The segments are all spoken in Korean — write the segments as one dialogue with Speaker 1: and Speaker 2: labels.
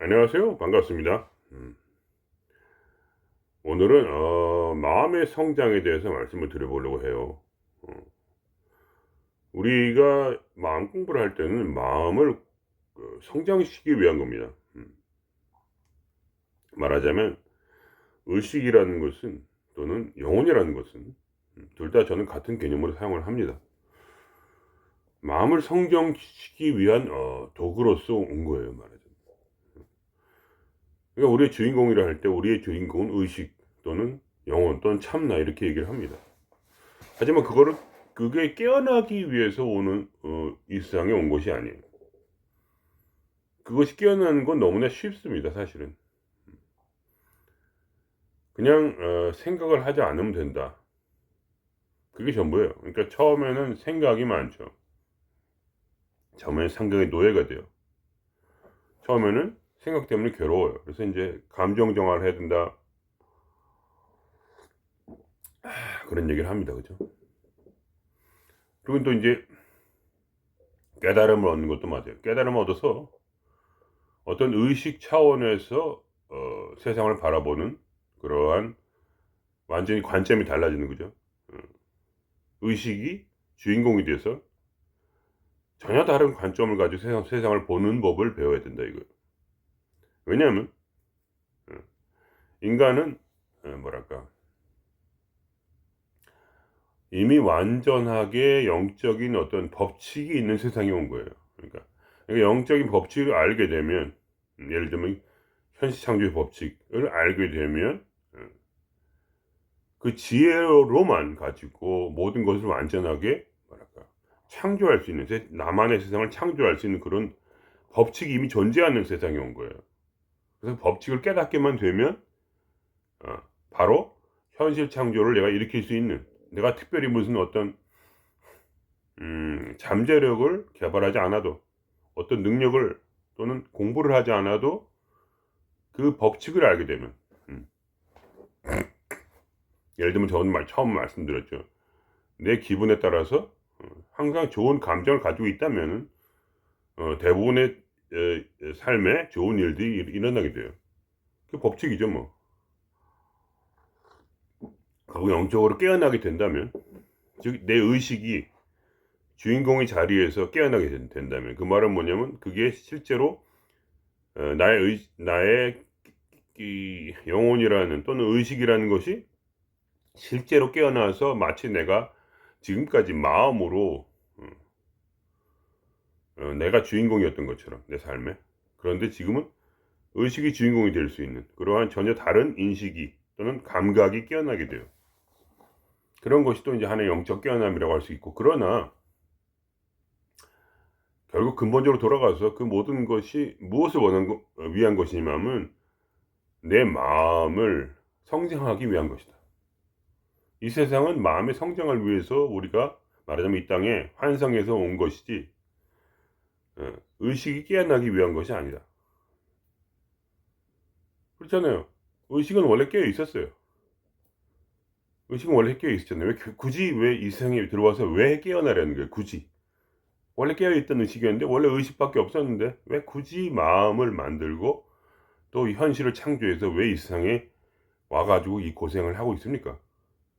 Speaker 1: 안녕하세요. 반갑습니다. 오늘은 마음의 성장에 대해서 말씀을 드려보려고 해요. 어, 우리가 마음 공부를 할 때는 마음을 성장시키기 위한 겁니다. 말하자면 의식이라는 것은 또는 영혼이라는 것은 둘 다 저는 같은 개념으로 사용을 합니다. 마음을 성장시키기 위한 도구로서 온 거예요, 말하자면. 그러니까 우리의 주인공이라 할 때 우리의 주인공은 의식 또는 영혼 또는 참나 이렇게 얘기를 합니다. 하지만 그게 깨어나기 위해서 오는 이 세상에 온 것이 아니에요. 그것이 깨어나는 건 너무나 쉽습니다, 사실은. 그냥 생각을 하지 않으면 된다. 그게 전부예요. 그러니까 처음에는 생각이 많죠. 처음에는 생각의 노예가 돼요. 처음에는 생각 때문에 괴로워요. 그래서 인제 감정 정화를 해야 된다. 그런 얘기를 합니다. 그죠? 그리고 또 인제 깨달음을 얻는 것도 맞아요. 깨달음을 얻어서 어떤 의식 차원에서 세상을 바라보는 그러한 완전히 관점이 달라지는 거죠. 어 의식이 주인공이 돼서 전혀 다른 관점을 가지고 세상을 보는 법을 배워야 된다 이거예요. 왜냐하면 어 인간은 뭐랄까 이미 완전하게 영적인 어떤 법칙이 있는 세상에 온 거예요. 그러니까 영적인 법칙을 알게 되면 예를 들면 현시창조의 법칙을 알게 되면 어 그 지혜로만 가지고 모든 것을 완전하게 뭐랄까 창조할 수 있는 나만의 세상을 창조할 수 있는 그런 법칙이 이미 존재하는 세상에 온 거예요. 그래서 법칙을 깨닫게만 되면 어 바로 현실 창조를 내가 일으킬 수 있는, 내가 특별히 무슨 어떤 잠재력을 개발하지 않아도, 어떤 능력을 또는 공부를 하지 않아도 그 법칙을 알게 되면 음 예를 들면 저는 처음 말씀드렸죠. 내 기분에 따라서 항상 좋은 감정을 가지고 있다면은 대부분의 삶에 좋은 일들이 일어나게 돼요. 그 법칙이죠 뭐. 그리고 영적으로 깨어나게 된다면, 즉 내 의식이 주인공의 자리에서 깨어나게 된다면, 그 말은 뭐냐면 그게 실제로 나의 이 영혼이라는 또는 의식이라는 것이 실제로 깨어나서 마치 내가 지금까지 마음으로 내가 주인공이었던 것처럼 내 삶에, 그런데 지금은 의식이 주인공이 될 수 있는 그러한 전혀 다른 인식이 또는 감각이 깨어나게 돼요. 그런 것이 또 이제 하나의 영적 깨어남이라고 할 수 있고, 그러나 결국 근본적으로 돌아가서 그 모든 것이 무엇을 위한 것이냐면 내 마음을 성장하기 위한 것이다. 이 세상은 마음의 성장을 위해서 우리가 말하자면 이 땅에 환상에서 온 것이지 의식이 깨어나기 위한 것이 아니다. 그렇잖아요. 의식은 원래 깨어 있었어요. 의식은 원래 깨어 있었잖아요. 굳이 왜 이 세상에 들어와서 왜 깨어나려는 거예요, 굳이. 원래 깨어 있던 의식이었는데, 원래 의식밖에 없었는데 왜 굳이 마음을 만들고 또 현실을 창조해서 왜 이 세상에 와 가지고 이 고생을 하고 있습니까?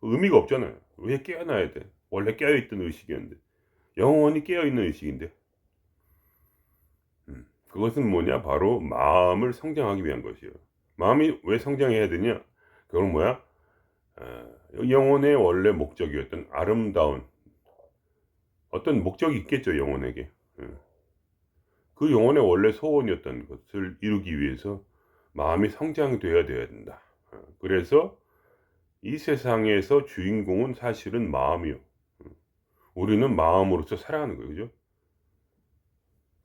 Speaker 1: 의미가 없잖아요. 왜 깨어나야 돼? 원래 깨어 있던 의식이었는데. 영원히 깨어 있는 의식인데. 그것은 뭐냐? 바로 마음을 성장하기 위한 것이에요. 마음이 왜 성장해야 되냐? 그건 뭐야? 영혼의 원래 목적이었던 아름다운 어떤 목적이 있겠죠, 영혼에게. 예. 그 영혼의 원래 소원이었던 것을 이루기 위해서 마음이 성장돼야 돼야 된다. 그래서 이 세상에서 주인공은 사실은 마음이요. 우리는 마음으로서 살아가는 거예요. 그죠?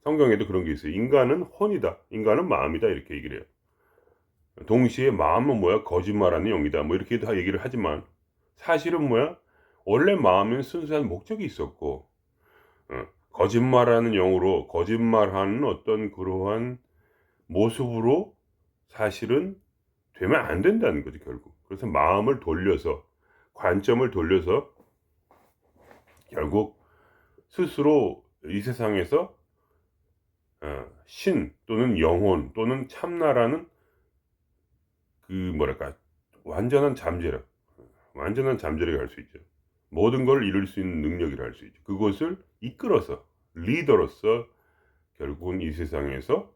Speaker 1: 성경에도 그런 게 있어요. 인간은 혼이다. 인간은 마음이다. 이렇게 얘기를 해요. 동시에 마음은 뭐야? 거짓말하는 영이다. 뭐 이렇게 다 얘기를 하지만 사실은 뭐야? 원래 마음은 순수한 목적이 있었고 거짓말하는 영으로 거짓말하는 어떤 그러한 모습으로 사실은 되면 안 된다는 거죠, 결국. 그래서 마음을 돌려서, 관점을 돌려서 결국 스스로 이 세상에서 신 또는 영혼 또는 참나라는 그 뭐랄까 완전한 잠재력, 완전한 잠재력이 할 수 있죠. 모든 걸 이룰 수 있는 능력이라 할 수 있죠. 그것을 이끌어서 리더로서 결국은 이 세상에서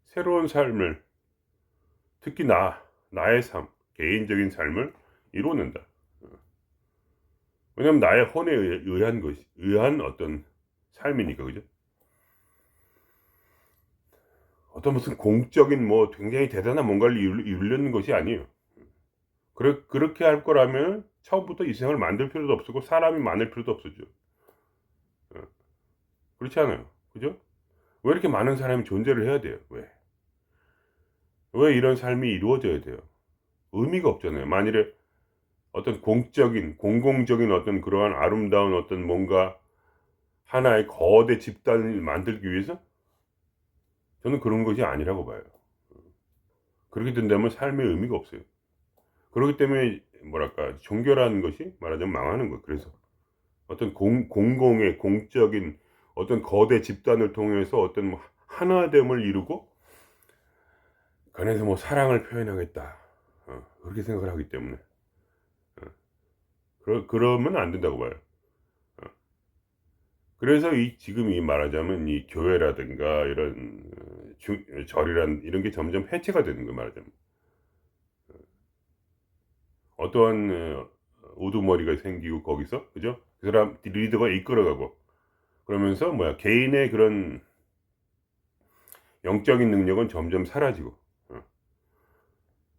Speaker 1: 새로운 삶을, 특히 나의 삶, 개인적인 삶을 이뤄낸다. 왜냐하면 나의 혼에 의한 어떤 삶이니까, 그죠? 어떤 무슨 공적인 뭐 굉장히 대단한 뭔가를 이루려는 것이 아니에요. 그렇게 할 거라면 처음부터 이 세상을 만들 필요도 없었고 사람이 많을 필요도 없었죠. 어, 그렇지 않아요? 그죠? 왜 이렇게 많은 사람이 존재를 해야 돼요? 왜 이런 삶이 이루어져야 돼요? 의미가 없잖아요. 만일에 어떤 공공적인 어떤 그러한 아름다운 어떤 뭔가 하나의 거대 집단을 만들기 위해서? 저는 그런 것이 아니라고 봐요. 그렇게 된다면 삶의 의미가 없어요. 그렇기 때문에 뭐랄까 종교라는 것이 말하자면 망하는 거예요. 그래서 어떤 공공의 공적인 어떤 거대 집단을 통해서 어떤 뭐 하나됨을 이루고 그 안에서 뭐 사랑을 표현하겠다. 그렇게 생각을 하기 때문에 그러면 안 된다고 봐요. 어. 그래서 지금 이 말하자면 이 교회라든가 이런 절이란 이런 게 점점 해체가 되는 거예요, 말하자면. 어떠한 우두머리가 생기고 거기서 그죠? 그 사람 리더가 이끌어가고 그러면서 뭐야 개인의 그런 영적인 능력은 점점 사라지고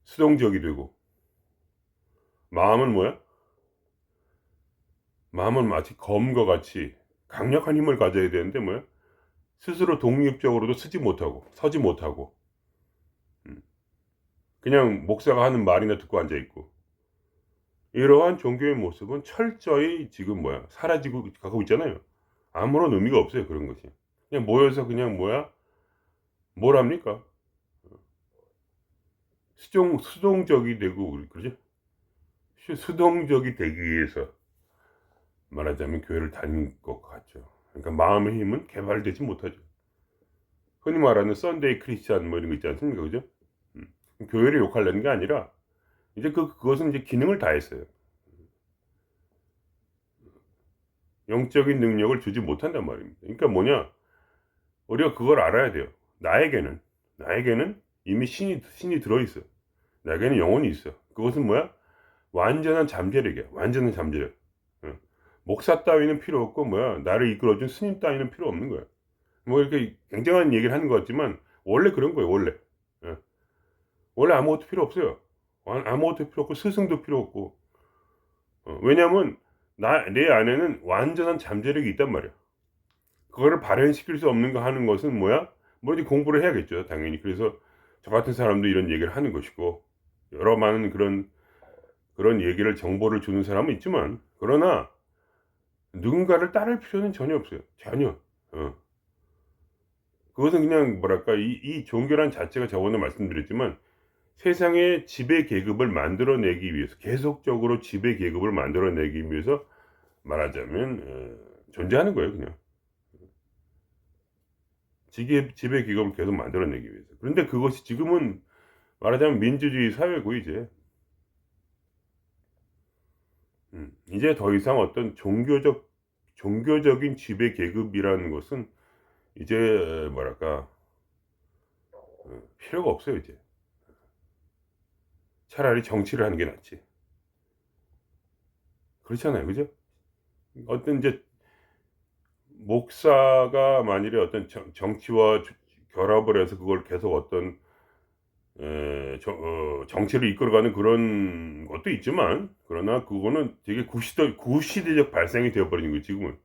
Speaker 1: 수동적이 되고 마음은 뭐야? 마음은 마치 검과 같이 강력한 힘을 가져야 되는데 뭐야? 스스로 독립적으로도 서지 못하고 그냥 목사가 하는 말이나 듣고 앉아 있고 이러한 종교의 모습은 철저히 지금 뭐야 사라지고 가고 있잖아요. 아무런 의미가 없어요 그런 것이. 그냥 모여서 그냥 뭐야 뭘 합니까? 수동적이 되고 그러죠? 수동적이 되기 위해서 말하자면 교회를 다닌 것 같죠. 그러니까 마음의 힘은 개발되지 못하죠. 흔히 말하는 썬데이 크리스찬 뭐 이런 거 있지 않습니까? 그죠? 음. 교회를 욕하려는 게 아니라 이제 그것은 이제 기능을 다했어요. 영적인 능력을 주지 못한단 말입니다. 그러니까 뭐냐? 우리가 그걸 알아야 돼요. 나에게는 이미 신이 들어있어. 나에게는 영혼이 있어. 그것은 뭐야? 완전한 잠재력이야. 완전한 잠재력. 어. 목사 따위는 필요 없고 뭐야? 나를 이끌어준 스님 따위는 필요 없는 거야. 뭐 이렇게 굉장한 얘기를 하는 것 같지만 원래 그런 거예요. 원래. 예. 원래 아무것도 필요 없어요. 아무것도 필요 없고 스승도 필요 없고. 왜냐하면 내 안에는 완전한 잠재력이 있단 말이야. 그거를 발현시킬 수 없는 거 하는 것은 뭐야? 뭐 이제 공부를 해야겠죠, 당연히. 그래서 저 같은 사람도 이런 얘기를 하는 것이고 여러 많은 그런 얘기를 정보를 주는 사람은 있지만 그러나 누군가를 따를 필요는 전혀 없어요. 전혀. 어. 그것은 그냥 뭐랄까 이 종교란 자체가 저번에 말씀드렸지만 세상의 지배 계급을 만들어내기 위해서 계속적으로 지배 계급을 만들어내기 위해서 말하자면 존재하는 거예요, 그냥. 지배 계급을 계속 만들어내기 위해서. 그런데 그것이 지금은 말하자면 민주주의 사회고 이제. 이제 더 이상 어떤 종교적인 지배 계급이라는 것은 이제 뭐랄까 필요가 없어요, 이제. 차라리 정치를 하는 게 낫지. 그렇잖아요. 그죠? 어떤 이제 목사가 만일에 어떤 정치와 결합을 해서 그걸 계속 어떤 정치를 이끌어가는 그런 것도 있지만 그러나 그거는 되게 구시대적 발상이 되어 버리는 거예요 지금은.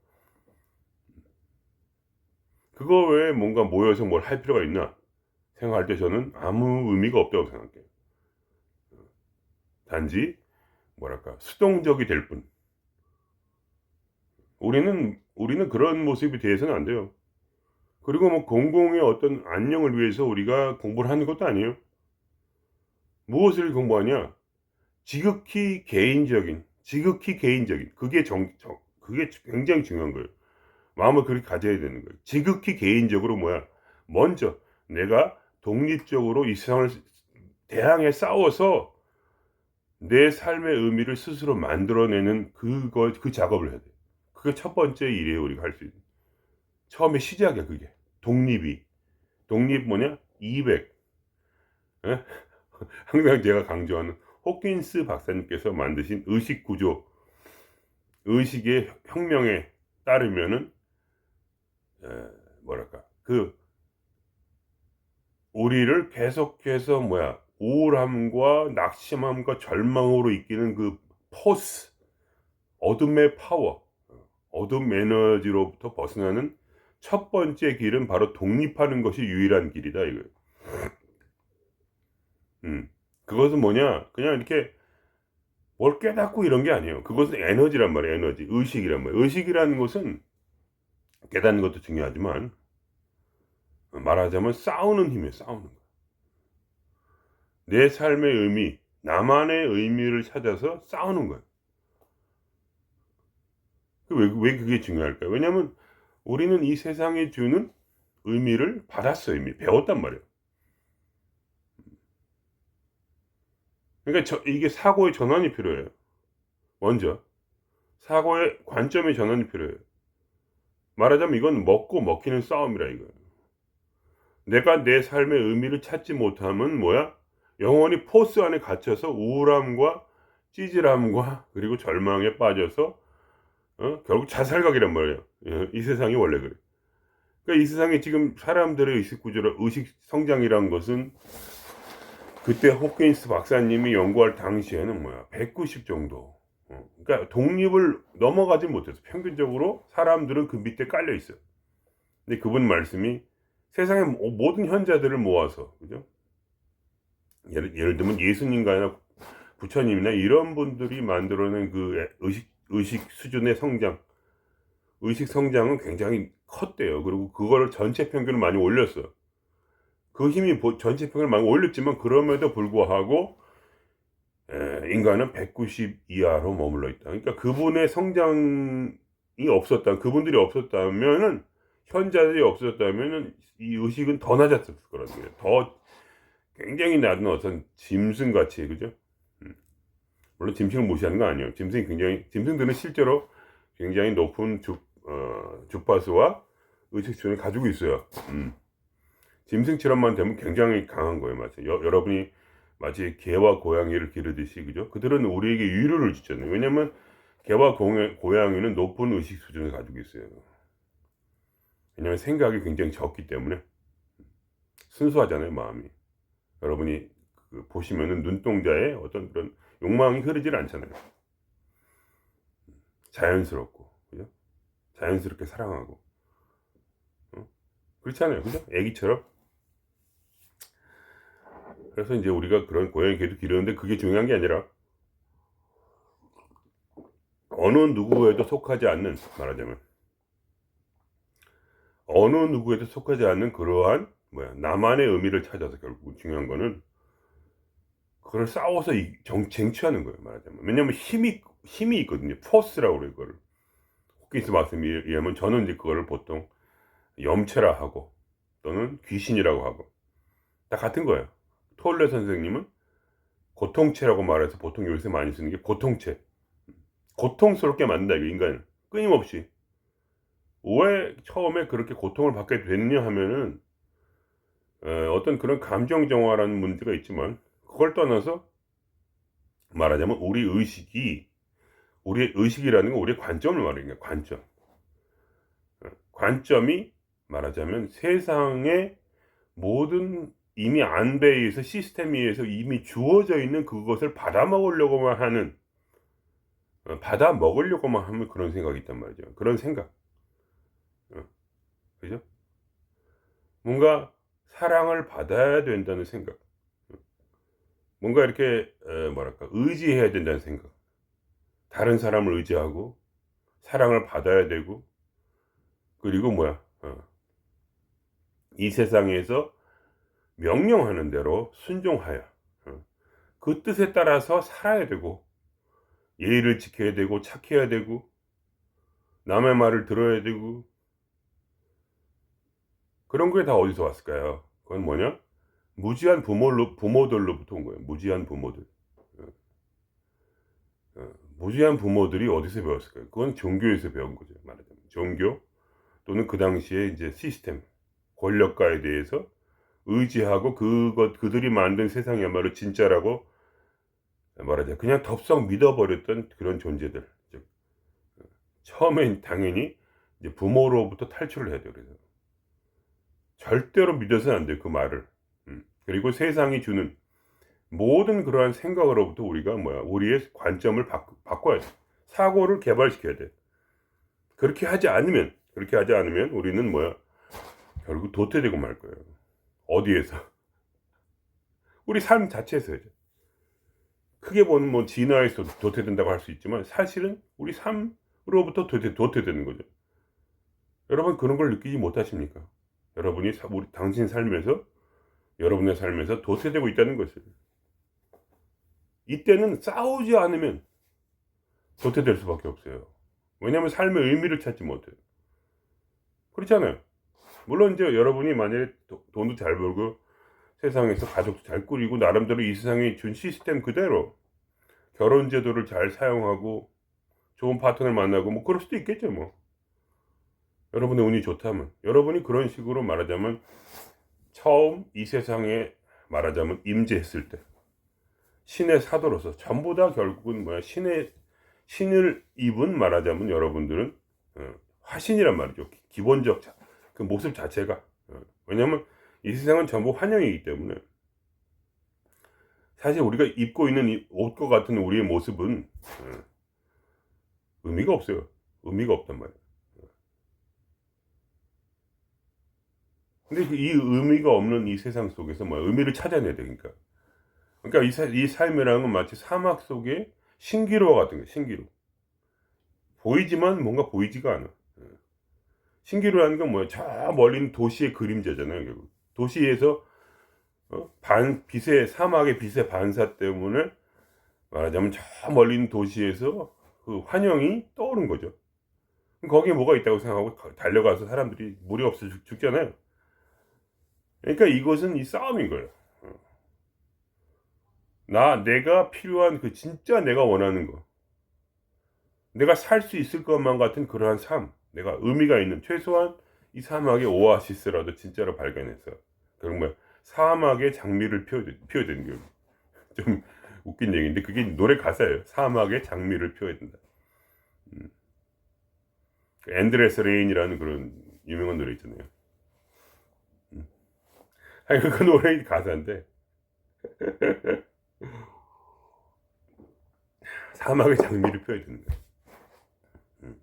Speaker 1: 그거 외에 뭔가 모여서 뭘 할 필요가 있나 생각할 때 저는 아무 의미가 없다고 생각해요. 단지 뭐랄까 수동적이 될 뿐. 우리는 그런 모습이 돼서는 안 돼요. 그리고 뭐 공공의 어떤 안녕을 위해서 우리가 공부를 하는 것도 아니에요. 무엇을 공부하냐? 지극히 개인적인 그게 그게 굉장히 중요한 거예요. 마음을 그렇게 가져야 되는 거예요. 지극히 개인적으로 먼저 내가 독립적으로 이 세상을 대항해 싸워서 내 삶의 의미를 스스로 만들어내는 그 작업을 해야 돼요. 그게 첫 번째 일이에요, 우리가 할 수 있는. 처음에 시작이야, 그게. 독립이. 독립 200. 예? 항상 제가 강조하는 호킨스 박사님께서 만드신 의식 구조, 의식의 혁명에 따르면은 에, 뭐랄까 우리를 계속해서 우울함과 낙심함과 절망으로 이끄는 그 포스, 어둠의 파워, 어둠 에너지로부터 벗어나는 첫 번째 길은 바로 독립하는 것이 유일한 길이다 이거예요. 그것은 그냥 이렇게 뭘 깨닫고 이런 게 아니에요. 그것은 에너지란 말이에요. 에너지, 의식이란 말이에요. 의식이라는 것은 깨닫는 것도 중요하지만 말하자면 싸우는 힘이에요. 싸우는 거. 내 삶의 의미, 나만의 의미를 찾아서 싸우는 거예요. 왜 그게 중요할까요? 왜냐하면 우리는 이 세상이 주는 의미를 받았어요. 이미 배웠단 말이에요. 그러니까 이게 사고의 전환이 필요해요. 먼저 사고의 관점의 전환이 필요해요. 말하자면 이건 먹고 먹히는 싸움이라 이거예요. 내가 내 삶의 의미를 찾지 못하면 영원히 포스 안에 갇혀서 우울함과 찌질함과 그리고 절망에 빠져서 결국 자살각이란 말이에요. 예, 이 세상이 원래 그래. 그러니까 이 세상에 지금 사람들의 의식 구조라 의식 성장이란 것은 그때 호킨스 박사님이 연구할 당시에는 190 정도. 그러니까 독립을 넘어가지 못해서 평균적으로 사람들은 그 밑에 깔려 있어요. 근데 그분 말씀이 세상의 모든 현자들을 모아서, 그죠? 예를 들면 예수님과나 부처님이나 이런 분들이 만들어낸 그 의식 수준의 성장, 의식 성장은 굉장히 컸대요. 그리고 그거를 전체 평균을 많이 올렸어요. 그 힘이 전체 평균을 많이 올렸지만 그럼에도 불구하고 인간은 190 이하로 머물러 있다. 그러니까 그분의 성장이 그분들이 없었다면은, 현자들이 없었다면은 이 의식은 더 낮았을 거라는 거예요. 더 굉장히 낮은 어떤 짐승같이, 그죠? 물론 짐승을 무시하는 거 아니에요. 짐승들은 실제로 굉장히 높은 주파수와 의식 수준을 가지고 있어요. 짐승처럼만 되면 굉장히 강한 거예요. 마치 여러분이 마치 개와 고양이를 기르듯이, 그죠? 그들은 우리에게 위로를 주잖아요. 왜냐면 개와 고양이는 높은 의식 수준을 가지고 있어요. 왜냐면 생각이 굉장히 적기 때문에. 순수하잖아요, 마음이. 여러분이 보시면은 눈동자에 어떤 그런 욕망이 흐르질 않잖아요. 자연스럽고, 그죠? 자연스럽게 사랑하고, 그렇잖아요, 그죠? 애기처럼. 그래서 이제 우리가 그런 고양이 개도 기르는데 그게 중요한 게 아니라 어느 누구에도 속하지 않는, 말하자면 어느 누구에도 속하지 않는 그러한 나만의 의미를 찾아서, 결국 중요한 거는 그걸 싸워서 쟁취하는 거예요, 말하자면. 왜냐면 힘이 있거든요. 포스라고 그래요. 그거를 호키스 말씀에 의하면 저는 이제 그거를 보통 염체라 하고 또는 귀신이라고 하고 다 같은 거예요. 토일레 선생님은 고통체라고 말해서 보통 요새 많이 쓰는 게 고통체, 고통스럽게 만든다 이거, 인간을 끊임없이. 왜 처음에 그렇게 고통을 받게 됐냐 하면은 어떤 그런 감정 정화라는 문제가 있지만, 그걸 떠나서 말하자면 우리의 의식이라는 건 우리의 관점을 말하는 거예요. 관점이 말하자면 세상의 모든 이미 안배에서 시스템에 의해서 이미 주어져 있는 그것을 받아 먹으려고만 하는 그런 생각이 있단 말이죠. 그런 생각. 그죠? 뭔가 사랑을 받아야 된다는 생각. 뭔가 이렇게 의지해야 된다는 생각. 다른 사람을 의지하고 사랑을 받아야 되고, 그리고 이 세상에서 명령하는 대로 순종하여 그 뜻에 따라서 살아야 되고, 예의를 지켜야 되고, 착해야 되고, 남의 말을 들어야 되고, 그런 게 다 어디서 왔을까요? 그건 뭐냐? 무지한 부모들로부터 온 거예요. 무지한 부모들. 어, 무지한 부모들이 어디서 배웠을까요? 그건 종교에서 배운 거죠. 말하자면 종교 또는 그 당시에 이제 시스템, 권력가에 대해서 의지하고 그들이 만든 세상이야말로 진짜라고 말하자 그냥 덥석 믿어버렸던 그런 존재들. 즉 처음엔 당연히 이제 부모로부터 탈출을 해야 돼요. 그래서 절대로 믿어서는 안 돼요. 그 말을. 그리고 세상이 주는 모든 그러한 생각으로부터 우리가 우리의 관점을 바꿔야 돼. 사고를 개발시켜야 돼. 그렇게 하지 않으면 우리는 결국 도태되고 말 거예요. 어디에서? 우리 삶 자체에서죠. 크게 보면 진화에서 도태된다고 할 수 있지만 사실은 우리 삶으로부터 도태되는 거죠. 여러분 그런 걸 느끼지 못하십니까? 여러분이 당신 삶에서 여러분의 삶에서 도태되고 있다는 것을. 이때는 싸우지 않으면 도태될 수밖에 없어요. 왜냐하면 삶의 의미를 찾지 못해요. 그렇잖아요. 물론 이제 여러분이 만약에 돈도 잘 벌고 세상에서 가족도 잘 꾸리고 나름대로 이 세상이 준 시스템 그대로 결혼 제도를 잘 사용하고 좋은 파트너를 만나고 그럴 수도 있겠죠. 여러분의 운이 좋다면 여러분이 그런 식으로 말하자면 처음 이 세상에 말하자면 임재했을 때 신의 사도로서 전부 다 결국은 신을 입은 말하자면 여러분들은 화신이란 말이죠. 기본적 그 모습 자체가 왜냐하면 이 세상은 전부 환영이기 때문에 사실 우리가 입고 있는 이 옷과 같은 우리의 모습은 의미가 없어요. 의미가 없단 말이에요. 근데 이 의미가 없는 이 세상 속에서 의미를 찾아내야 되니까. 그러니까 이 삶이라는 건 마치 사막 속에 신기루와 같은 거예요. 신기루. 보이지만 뭔가 보이지가 않아. 신기루라는 건 저 멀리 있는 도시의 그림자잖아요. 결국. 도시에서 사막의 빛의 반사 때문에 말하자면 저 멀리 있는 도시에서 그 환영이 떠오른 거죠. 거기에 뭐가 있다고 생각하고 달려가서 사람들이 물이 없어 죽잖아요. 그러니까 이것은 이 싸움인 거예요. 내가 필요한 진짜 내가 원하는 거. 내가 살 수 있을 것만 같은 그러한 삶. 내가 의미가 있는 최소한 이 사막의 오아시스라도 진짜로 발견해서 결국 사막의 장미를 피워야 되는 거예요. 좀 웃긴 얘기인데 그게 노래 가사예요. 사막의 장미를 피워야 된다. 엔드레스 레인이라는 그런 유명한 노래 있잖아요. 아니 그 노래 가사인데 사막의 장미를 피워야 된다.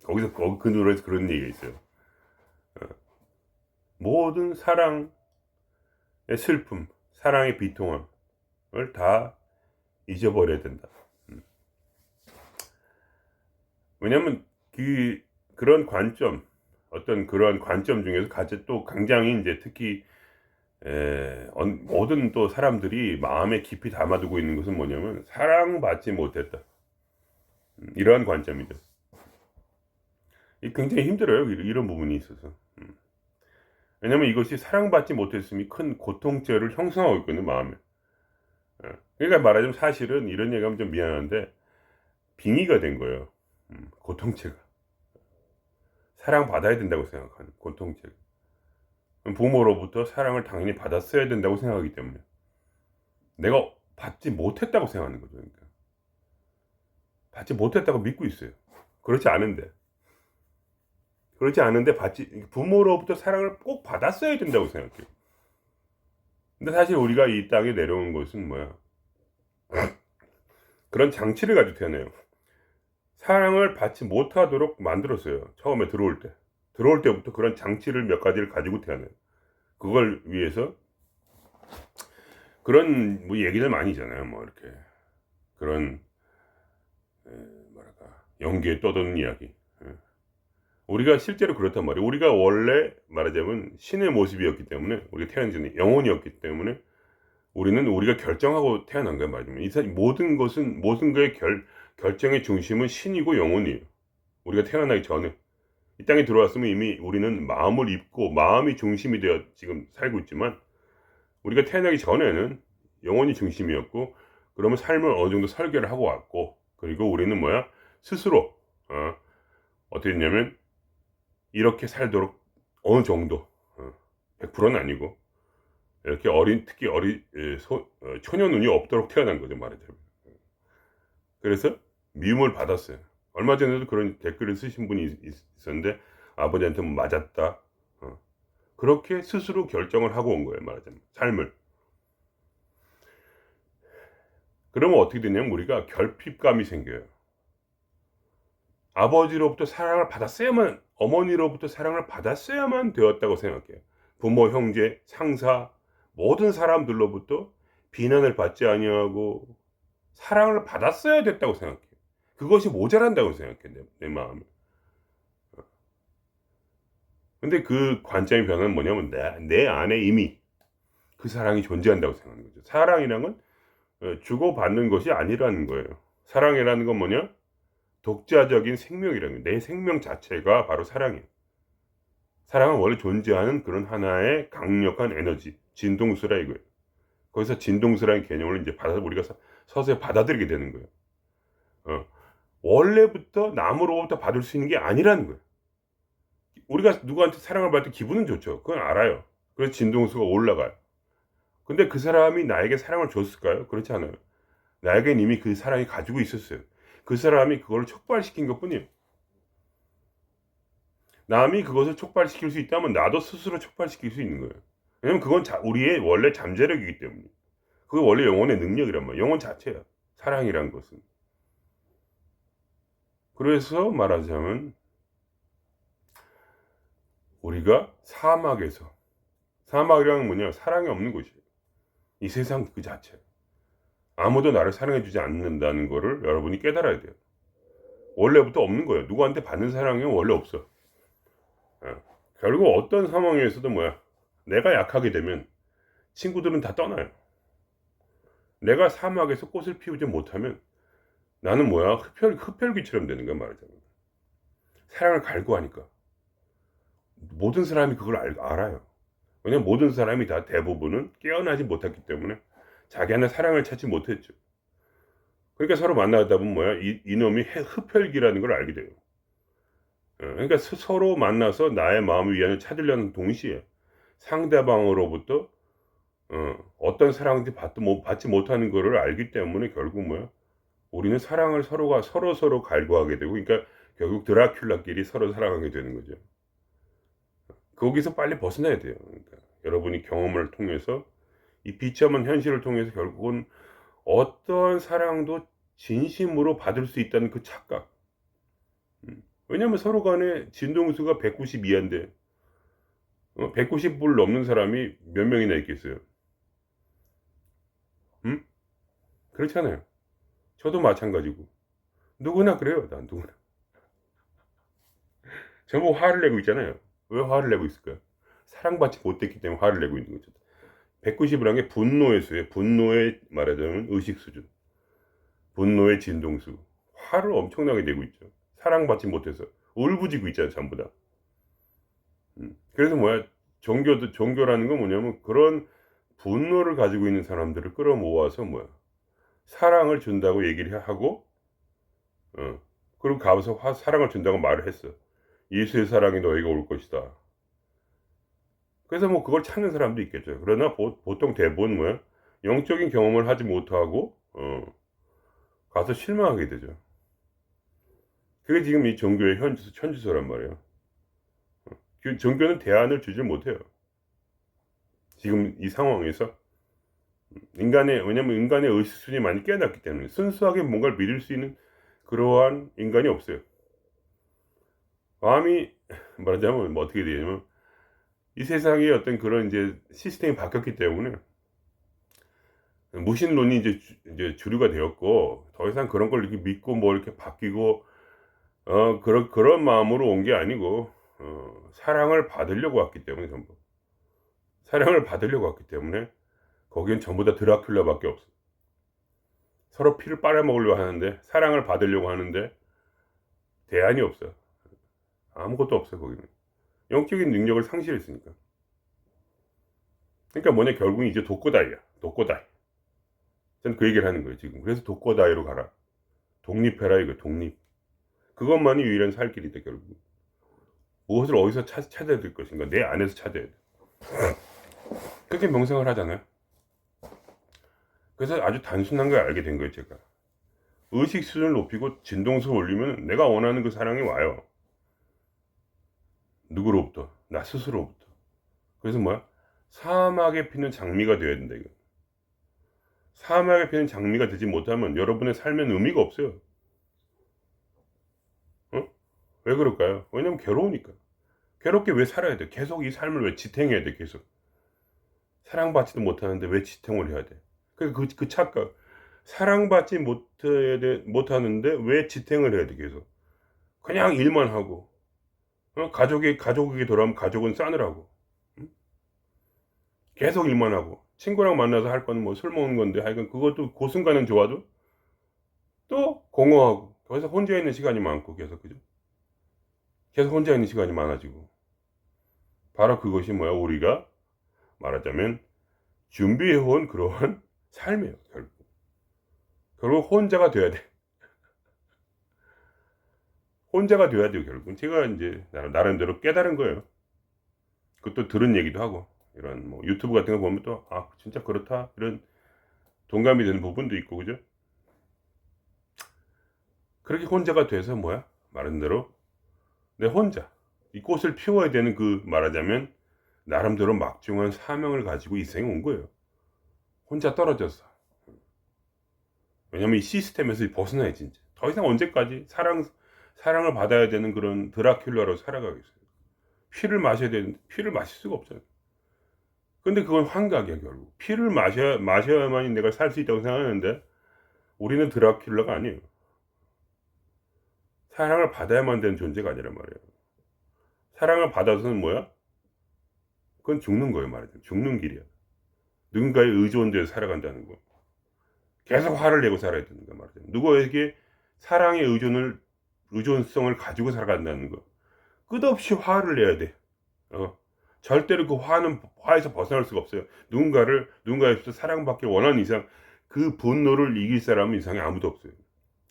Speaker 1: 거기서 그 노래에서 그런 얘기가 있어요. 모든 사랑의 슬픔, 사랑의 비통함을 다 잊어버려야 된다. 왜냐하면 그런 관점, 어떤 그런 관점 중에서 또 굉장히 이제 특히 모든 또 사람들이 마음에 깊이 담아두고 있는 것은 뭐냐면 사랑받지 못했다. 이러한 관점이죠. 굉장히 힘들어요. 이런 부분이 있어서. 왜냐면 이것이 사랑받지 못했음이 큰 고통죄를 형성하고 있거든요. 마음에. 그러니까 말하자면 사실은 이런 얘기하면 좀 미안한데 빙의가 된 거예요. 고통죄가. 사랑받아야 된다고 생각하는 고통죄가. 부모로부터 사랑을 당연히 받았어야 된다고 생각하기 때문에 내가 받지 못했다고 생각하는 거죠. 그러니까 받지 못했다고 믿고 있어요. 그렇지 않은데 부모로부터 사랑을 꼭 받았어야 된다고 생각해요. 근데 사실 우리가 이 땅에 내려온 것은 그런 장치를 가지고 태어나요. 사랑을 받지 못하도록 만들었어요. 처음에 들어올 때부터 그런 장치를 몇 가지를 가지고 태어나요. 그걸 위해서 그런 얘기들 많이 있잖아요. 이렇게 그런 연기에 떠도는 이야기. 우리가 실제로 그렇단 말이에요. 우리가 원래 말하자면 신의 모습이었기 때문에 우리가 태어난 전에 영혼이었기 때문에 우리가 결정하고 태어난 거야 말이면 모든 거의 결정의 중심은 신이고 영혼이에요. 우리가 태어나기 전에 이 땅에 들어왔으면 이미 우리는 마음을 입고 마음이 중심이 되어 지금 살고 있지만, 우리가 태어나기 전에는 영혼이 중심이었고, 그러면 삶을 어느 정도 설계를 하고 왔고, 그리고 우리는 뭐야? 스스로 어떻게 했냐면 이렇게 살도록 어느 정도 100%는 아니고 이렇게 특히 초년 운이 없도록 태어난 거죠, 말하자면. 그래서 미움을 받았어요. 얼마 전에도 그런 댓글을 쓰신 분이 있었는데, 아버지한테 뭐 맞았다. 그렇게 스스로 결정을 하고 온 거예요, 말하자면. 삶을. 그러면 어떻게 되냐면 우리가 결핍감이 생겨요. 아버지로부터 사랑을 받았어야만, 어머니로부터 사랑을 받았어야만 되었다고 생각해요. 부모, 형제, 상사, 모든 사람들로부터 비난을 받지 아니하고 사랑을 받았어야 됐다고 생각해요. 그것이 모자란다고 생각해요, 내 마음에. 근데 그 관점의 변화는 뭐냐면 내 안에 이미 그 사랑이 존재한다고 생각하는 거죠. 사랑이란 건 주고받는 것이 아니라는 거예요. 사랑이라는 건 뭐냐? 독자적인 생명이라는 거예요. 내 생명 자체가 바로 사랑이에요. 사랑은 원래 존재하는 그런 하나의 강력한 에너지, 진동수라 이거예요. 거기서 진동수라는 개념을 이제 우리가 서서히 받아들이게 되는 거예요. 원래부터 남으로부터 받을 수 있는 게 아니라는 거예요. 우리가 누구한테 사랑을 받을 때 기분은 좋죠. 그건 알아요. 그래서 진동수가 올라가요. 근데 그 사람이 나에게 사랑을 줬을까요? 그렇지 않아요. 나에겐 이미 그 사랑이 가지고 있었어요. 그 사람이 그걸 촉발시킨 것 뿐이에요. 남이 그것을 촉발시킬 수 있다면 나도 스스로 촉발시킬 수 있는 거예요. 왜냐면 그건 우리의 원래 잠재력이기 때문에. 그게 원래 영혼의 능력이란 말이에요. 영혼 자체야. 사랑이란 것은. 그래서 말하자면 우리가 사막이란 뭐냐? 사랑이 없는 곳이에요. 이 세상 그 자체. 아무도 나를 사랑해주지 않는다는 거를 여러분이 깨달아야 돼요. 원래부터 없는 거예요. 누구한테 받는 사랑이 원래 없어. 결국 어떤 상황에서도 뭐야? 내가 약하게 되면 친구들은 다 떠나요. 내가 사막에서 꽃을 피우지 못하면 나는 뭐야? 흡혈귀처럼 되는 거야, 말하자면. 사랑을 갈구하니까. 모든 사람이 그걸 알아요. 왜냐면 모든 사람이 다 대부분은 깨어나지 못했기 때문에 자기한테 사랑을 찾지 못했죠. 그러니까 서로 만나다 보면 뭐야? 이놈이 흡혈귀라는 걸 알게 돼요. 그러니까 서로 만나서 나의 마음의 위안을 찾으려는 동시에 상대방으로부터 어떤 사랑인지 받지 못하는 것을 알기 때문에 결국 뭐야? 우리는 사랑을 서로 갈구하게 되고, 그러니까 결국 드라큘라끼리 서로 사랑하게 되는 거죠. 거기서 빨리 벗어나야 돼요. 그러니까 여러분이 경험을 통해서 이 비참한 현실을 통해서 결국은 어떤 사랑도 진심으로 받을 수 있다는 그 착각. 왜냐하면 서로 간에 진동수가 190 이하인데 190불 넘는 사람이 몇 명이나 있겠어요? 그렇잖아요. 저도 마찬가지고. 누구나 그래요. 난 누구나. 전부 화를 내고 있잖아요. 왜 화를 내고 있을까요? 사랑받지 못했기 때문에 화를 내고 있는 거죠. 190이라는 게 분노의 수예요. 분노의 말하자면 의식 수준. 분노의 진동수. 화를 엄청나게 내고 있죠. 사랑받지 못해서. 울부짖고 있잖아요. 전부 다. 그래서 뭐야? 종교라는 건 뭐냐면 그런 분노를 가지고 있는 사람들을 끌어모아서 뭐야? 사랑을 준다고 얘기를 하고, 그리고 가서 사랑을 준다고 말을 했어. 예수의 사랑이 너에게 올 것이다. 그래서 뭐 그걸 찾는 사람도 있겠죠. 그러나 보통 대부분 뭐야? 영적인 경험을 하지 못하고 가서 실망하게 되죠. 그게 지금 이 종교의 현주소란 말이에요. 종교는 대안을 주지 못해요. 지금 이 상황에서 왜냐면 인간의 의식 수준이 많이 깨어났기 때문에 순수하게 뭔가를 믿을 수 있는 그러한 인간이 없어요. 마음이 말하자면 뭐 어떻게 되냐면 이 세상에 어떤 그런 이제 시스템이 바뀌었기 때문에 무신론이 이제 주류가 되었고, 더 이상 그런 걸 이렇게 믿고 뭐 이렇게 바뀌고 그런 마음으로 온 게 아니고 사랑을 받으려고 왔기 때문에, 전부 사랑을 받으려고 왔기 때문에 거기엔 전부 다 드라큘라밖에 없어. 서로 피를 빨아먹으려고 하는데, 사랑을 받으려고 하는데 대안이 없어. 아무것도 없어요 거기는. 영적인 능력을 상실했으니까. 그러니까 뭐냐, 결국은 이제 독고다이야. 독고다이. 저는 그 얘기를 하는 거예요 지금. 그래서 독고다이로 가라. 독립해라 이거, 독립. 그것만이 유일한 살 길이다 결국. 무엇을 어디서 찾아야 될 것인가, 내 안에서 찾아야 돼. 그렇게 명상을 하잖아요. 그래서 아주 단순한 걸 알게 된 거예요 제가. 의식 수준을 높이고 진동수를 올리면 내가 원하는 그 사랑이 와요. 누구로부터? 나 스스로부터. 그래서 뭐야? 사막에 피는 장미가 되어야 된다 이거. 사막에 피는 장미가 되지 못하면 여러분의 삶엔 의미가 없어요. 어? 왜 그럴까요? 왜냐면 괴로우니까. 괴롭게 왜 살아야 돼? 계속 이 삶을 왜 지탱해야 돼? 계속 사랑받지도 못하는데 왜 지탱을 해야 돼? 그 착각. 사랑받지 못하는데 왜 지탱을 해야 돼? 계속 그냥 일만 하고, 가족에게 돌아오면 가족은 싸늘하고, 응? 계속 일만 하고, 친구랑 만나서 할 건 뭐 술 먹는 건데 하여간 그것도 그 순간은 좋아도 또 공허하고, 그래서 혼자 있는 시간이 많고, 계속 혼자 있는 시간이 많아지고. 바로 그것이 뭐야, 우리가 말하자면 준비해온 그러한 삶이에요 결국 혼자가 돼야 돼. 혼자가 돼야 돼요 결국은. 제가 이제 나름대로 깨달은 거예요. 그것도 들은 얘기도 하고, 이런 뭐 유튜브 같은 거 보면 또 진짜 그렇다 이런 동감이 되는 부분도 있고, 그죠? 그렇게 혼자가 돼서 뭐야, 말한 대로 내 혼자 이 꽃을 피워야 되는, 그 말하자면 나름대로 막중한 사명을 가지고 이 생에 온 거예요. 혼자 떨어져서. 왜냐면 이 시스템에서 벗어나야지 진짜. 더 이상 언제까지 사랑을 받아야 되는 그런 드라큘라로 살아가겠어요. 피를 마실 수가 없잖아요. 근데 그건 환각이야 결국. 피를 마셔야만이 내가 살 수 있다고 생각하는데, 우리는 드라큘라가 아니에요. 사랑을 받아야만 되는 존재가 아니란 말이에요. 사랑을 받아서는 뭐야? 그건 죽는 거예요 말이죠. 죽는 길이야. 누군가에 의존돼서 살아간다는 거. 계속 화를 내고 살아야 되는 거 말이죠. 누구에게 사랑의 의존성을 가지고 살아간다는 거. 끝없이 화를 내야 돼. 절대로 그 화에서 벗어날 수가 없어요. 누군가에서 사랑받길 원하는 이상, 그 분노를 이길 사람은 이상에 아무도 없어요.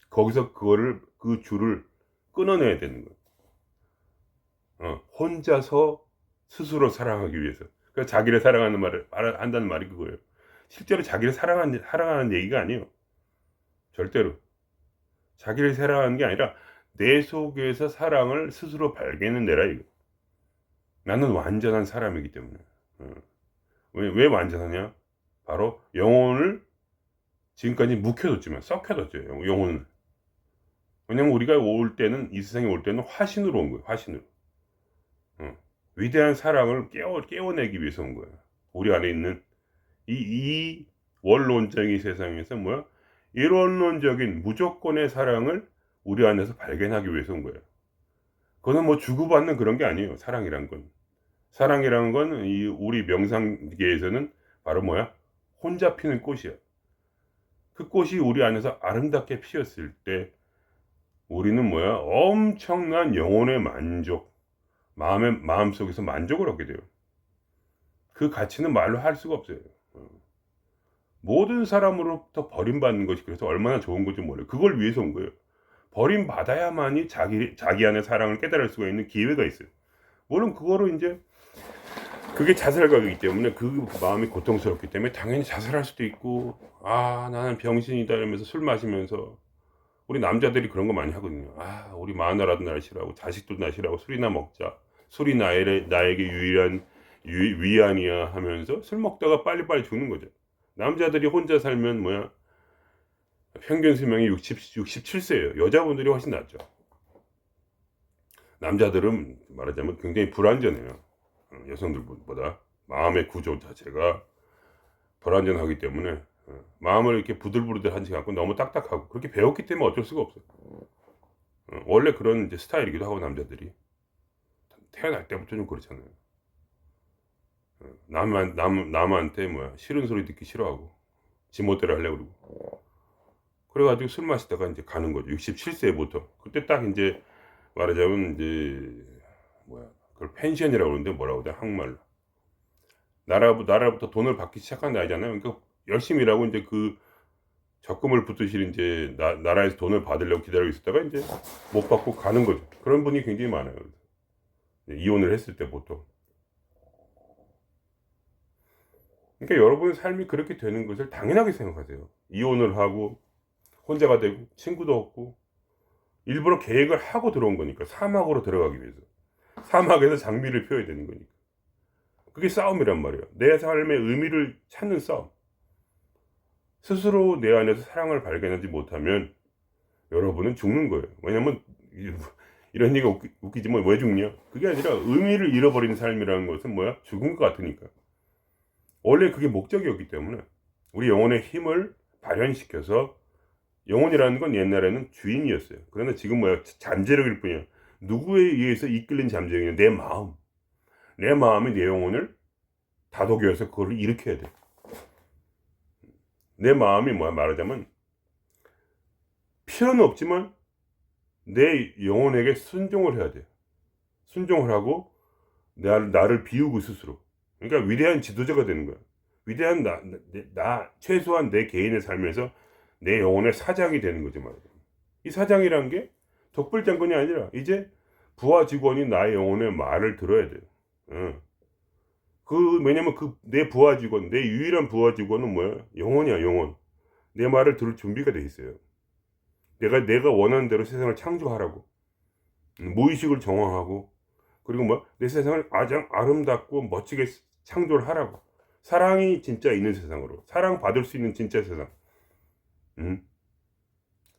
Speaker 1: 거기서 그 줄을 끊어내야 되는 거예요. 혼자서 스스로 사랑하기 위해서. 그러니까 자기를 사랑하는 한다는 말이 그거예요. 실제로 자기를 사랑하는 얘기가 아니에요. 절대로. 자기를 사랑하는 게 아니라 내 속에서 사랑을 스스로 발견해내라 이거. 나는 완전한 사람이기 때문에. 왜 완전하냐? 바로 영혼을 지금까지 묵혀뒀지만, 썩혀뒀죠 영혼을. 왜냐면 우리가 이 세상에 올 때는 화신으로 온 거예요. 화신으로. 위대한 사랑을 깨워내기 위해서 온 거예요. 우리 안에 있는 이 원론적인 세상에서 뭐야? 이론론적인 무조건의 사랑을 우리 안에서 발견하기 위해서 온 거예요. 그거는 뭐 주고받는 그런 게 아니에요. 사랑이란 건 우리 명상계에서는 바로 뭐야? 혼자 피는 꽃이야. 그 꽃이 우리 안에서 아름답게 피었을 때 우리는 뭐야? 엄청난 영혼의 만족, 마음속에서 만족을 얻게 돼요. 그 가치는 말로 할 수가 없어요. 모든 사람으로부터 버림받는 것이 그래서 얼마나 좋은 건지 몰라요. 그걸 위해서 온 거예요. 버림받아야만이 자기 안의 사랑을 깨달을 수가 있는 기회가 있어요. 물론 그게 자살각이기 때문에, 그 마음이 고통스럽기 때문에 당연히 자살할 수도 있고, 나는 병신이다 이러면서 술 마시면서, 우리 남자들이 그런 거 많이 하거든요. 우리 마누라도 날 싫어하고 자식도 날 싫어하고 술이나 먹자. 술이 나에게 유일한 위안이야 하면서 술 먹다가 빨리빨리 죽는 거죠. 남자들이 혼자 살면 뭐야? 평균 수명이 67세예요. 여자분들이 훨씬 낫죠. 남자들은 말하자면 굉장히 불완전해요. 여성들보다. 마음의 구조 자체가 불완전하기 때문에 마음을 이렇게 부들부들하지 않고 너무 딱딱하고, 그렇게 배웠기 때문에 어쩔 수가 없어요. 원래 그런 이제 스타일이기도 하고, 남자들이 태어날 때부터 좀 그렇잖아요. 남한테 뭐야 싫은 소리 듣기 싫어하고 지 멋대로 하려고 그러고, 그래가지고 술 마시다가 이제 가는 거죠. 67세부터. 그때 딱 이제 말하자면 이제 그걸 펜션이라고 그러는데 뭐라고 하죠? 한국말로. 나라부터 돈을 받기 시작한 나이잖아요. 그러니까 열심히 일하고 이제 그 적금을 붙드실 이제 나라에서 돈을 받으려고 기다리고 있었다가 이제 못 받고 가는 거죠. 그런 분이 굉장히 많아요. 이혼을 했을 때 보통. 그러니까 여러분의 삶이 그렇게 되는 것을 당연하게 생각하세요. 이혼을 하고 혼자가 되고 친구도 없고 일부러 계획을 하고 들어온 거니까 사막으로 들어가기 위해서. 사막에서 장미를 피워야 되는 거니까. 그게 싸움이란 말이에요. 내 삶의 의미를 찾는 싸움. 스스로 내 안에서 사랑을 발견하지 못하면 여러분은 죽는 거예요. 왜냐면 이런 얘기가 웃기지만 왜 죽냐? 그게 아니라 의미를 잃어버린 삶이라는 것은 뭐야? 죽은 것 같으니까. 원래 그게 목적이었기 때문에 우리 영혼의 힘을 발현시켜서 영혼이라는 건 옛날에는 주인이었어요. 그러나 지금 뭐야? 잠재력일 뿐이야. 누구에 의해서 이끌린 잠재력이냐? 내 마음. 내 마음이 내 영혼을 다독여서 그걸 일으켜야 돼. 내 마음이 뭐야? 말하자면 필요는 없지만 내 영혼에게 순종을 해야 돼. 순종을 하고 나를 비우고 스스로. 그러니까 위대한 지도자가 되는 거야. 위대한 최소한 내 개인의 삶에서 내 영혼의 사장이 되는 거지 말이야. 이 사장이란 게 독불장군이 아니라 이제 부하 직원이 나의 영혼의 말을 들어야 돼요. 왜냐면 내 부하 직원, 내 유일한 부하 직원은 뭐야? 영혼이야, 영혼. 내 말을 들을 준비가 돼 있어요. 내가 원하는 대로 세상을 창조하라고. 무의식을 정화하고, 그리고 내 세상을 가장 아름답고 멋지게 창조를 하라고. 사랑이 진짜 있는 세상으로. 사랑 받을 수 있는 진짜 세상.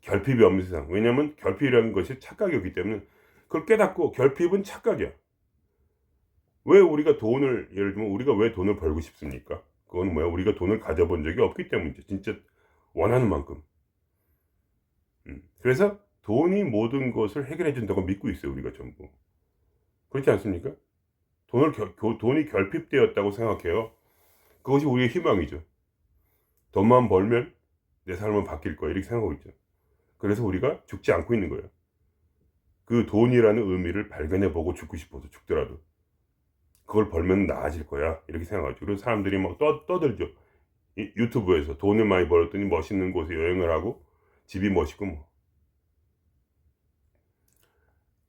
Speaker 1: 결핍이 없는 세상. 왜냐면 결핍이라는 것이 착각이었기 때문에 그걸 깨닫고 결핍은 착각이야. 왜 우리가 예를 들면 우리가 왜 돈을 벌고 싶습니까? 그건 뭐야? 우리가 돈을 가져본 적이 없기 때문이죠. 진짜 원하는 만큼. 그래서 돈이 모든 것을 해결해 준다고 믿고 있어요. 우리가 전부. 그렇지 않습니까? 돈이 결핍되었다고 생각해요. 그것이 우리의 희망이죠. 돈만 벌면 내 삶은 바뀔 거야. 이렇게 생각하고 있죠. 그래서 우리가 죽지 않고 있는 거예요. 그 돈이라는 의미를 발견해보고 죽고 싶어서 죽더라도. 그걸 벌면 나아질 거야. 이렇게 생각하죠. 그래서 사람들이 막 떠들죠. 유튜브에서 돈을 많이 벌었더니 멋있는 곳에 여행을 하고 집이 멋있고 뭐.